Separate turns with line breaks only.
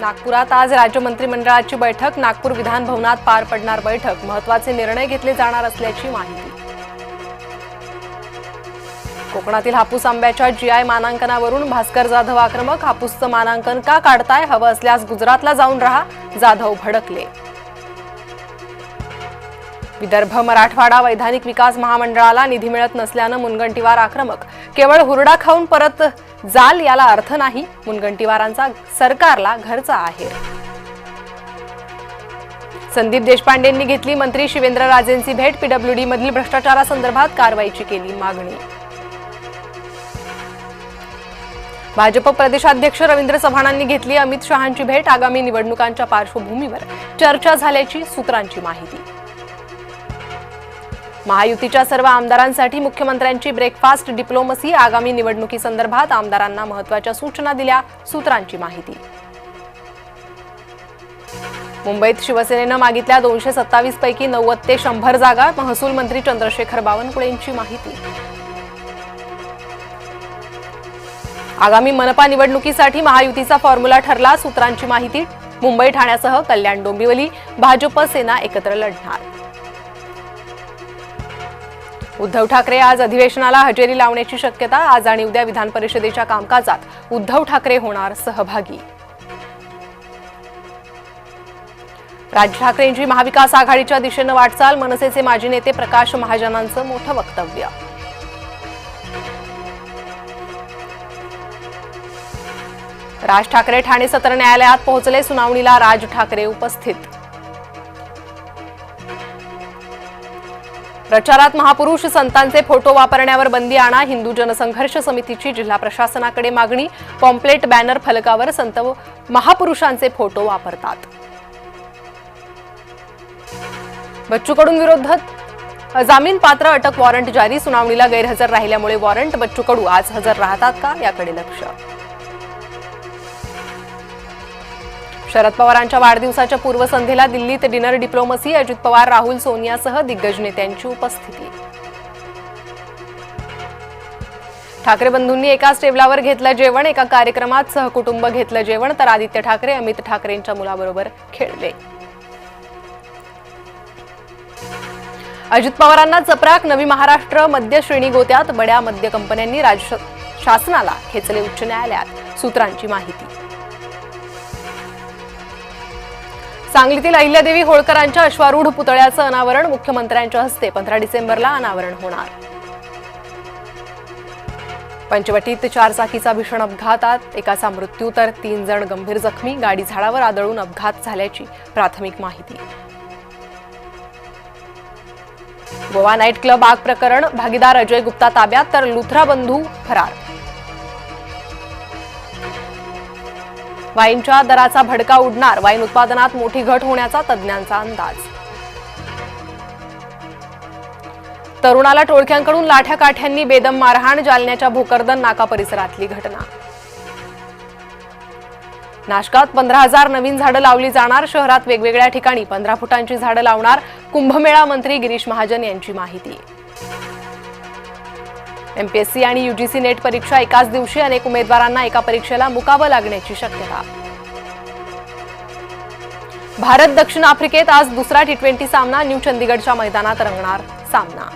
नागपुरात आज राज्य मंत्रिमंडळाची बैठक. नागपूर विधान भवनात पार पडणार बैठक. महत्त्वाचे निर्णय घेतले जाणार असल्याची माहिती. कोकणातील हापूस आंब्याच्या जीआय मानांकनावरून भास्कर जाधव आक्रमक. हापूसचं मानांकन का काढताय? हवं असल्यास गुजरातला जाऊन राहा, जाधव भडकले. विदर्भ मराठवाडा वैधानिक विकास महामंडळाला निधी मिळत नसल्यानं मुनगंटीवार आक्रमक. केवळ हुरडा खाऊन परत जाल याला अर्थ नाही. मुनगंटीवारांचा सरकारला घरचा आहेर. संदीप देशपांडेंनी घेतली मंत्री शिवेंद्रराजेंची भेट. पीडब्ल्यूडी मधील भ्रष्टाचारासंदर्भात कारवाईची केली मागणी. भाजप प्रदेशाध्यक्ष रवींद्र चव्हाणांनी घेतली अमित शहांची भेट. आगामी निवडणुकांच्या पार्श्वभूमीवर चर्चा झाल्याची सूत्रांची माहिती. महायुतीच्या सर्व आमदारांसाठी मुख्यमंत्र्यांची ब्रेकफास्ट डिप्लोमसी. आगामी निवडणुकीसंदर्भात आमदारांना महत्त्वाच्या सूचना दिल्या, सूत्रांची माहिती. मुंबईत शिवसेनेनं मागितल्या 227 पैकी 90 ते 100 जागा. महसूल मंत्री चंद्रशेखर बावनकुळेंची माहिती. आगामी मनपा निवडणुकीसाठी महायुतीचा फॉर्म्युला ठरला, सूत्रांची माहिती. मुंबई ठाण्यासह कल्याण डोंबिवली भाजप सेना एकत्र लढणार. उद्धव ठाकरे आज अधिवेशनाला हजेरी लावण्याची शक्यता. आज आणि उद्या विधान परिषदेच्या कामकाजात उद्धव ठाकरे होणार सहभागी. राज ठाकरेंची महाविकास आघाडीच्या दिशेनं वाटचाल. मनसेचे माजी नेते प्रकाश महाजनांचं मोठं वक्तव्य. राज ठाकरे ठाणे सत्र न्यायालयात पोहोचले. सुनावणीला राज ठाकरे उपस्थित. प्रचारात महापुरुष संतांचे फोटो वापरण्यावर बंदी आणा. हिंदू जनसंघर्ष समितीची जिल्हा प्रशासनाकडे मागणी. पॉम्पलेट बॅनर फलकावर संत महापुरुषांचे फोटो वापरतात. बच्चू कडू विरोधात जामीन पात्र अटक वॉरंट जारी. सुनावणीला गैरहजर राहिल्यामुळे वॉरंट. बच्चू कडू आज हजर राहतात का याकडे लक्ष. शरद पवारांच्या वाढदिवसाच्या पूर्वसंध्येला दिल्लीत डिनर डिप्लोमसी. अजित पवार, राहुल, सोनियासह दिग्गज नेत्यांची उपस्थिती. ठाकरे बंधूंनी एकाच टेबलावर घेतलं जेवण. एका कार्यक्रमात सहकुटुंब घेतलं जेवण. तर आदित्य ठाकरे अमित ठाकरेंच्या मुलाबरोबर खेळले. अजित पवारांना चपराक. नवी महाराष्ट्र मद्य श्रेणी गोत्यात. बड्या मद्य कंपन्यांनी राज्य शासनाला खेचले उच्च न्यायालयात, सूत्रांची माहिती. सांगलीतील अहिल्यादेवी होळकरांच्या अश्वारूढ पुतळ्याचं अनावरण. मुख्यमंत्र्यांच्या हस्ते 15 डिसेंबरला अनावरण होणार. पंचवटीत 4 चाकीचा भीषण अपघातात एकाचा मृत्यू तर 3 जण गंभीर जखमी. गाडी झाडावर आदळून अपघात झाल्याची प्राथमिक माहिती. गोवा नाईट क्लब आग प्रकरण. भागीदार अजय गुप्ता ताब्यात तर लुथरा बंधू फरार. वाईनच्या दराचा भडका उडणार. वाईन उत्पादनात मोठी घट होण्याचा तज्ज्ञांचा अंदाज. तरुणाला टोळक्यांकडून लाठ्या काठ्यांनी बेदम मारहाण. जालन्याच्या भोकरदन नाका परिसरातली घटना. नाशकात 15,000 नवीन झाडं लावली जाणार. शहरात वेगवेगळ्या ठिकाणी 15 फुटांची झाडं लावणार. कुंभमेळा मंत्री गिरीश महाजन यांची माहिती. एमपीएससी आणि यूजीसी नेट परीक्षा एकाच दिवशी. अनेक उमेदवारांना एका परीक्षेला मुकावं लागण्याची शक्यता. भारत दक्षिण आफ्रिकेत आज दुसरा T20 सामना. न्यू चंदीगडच्या मैदानात रंगणार सामना.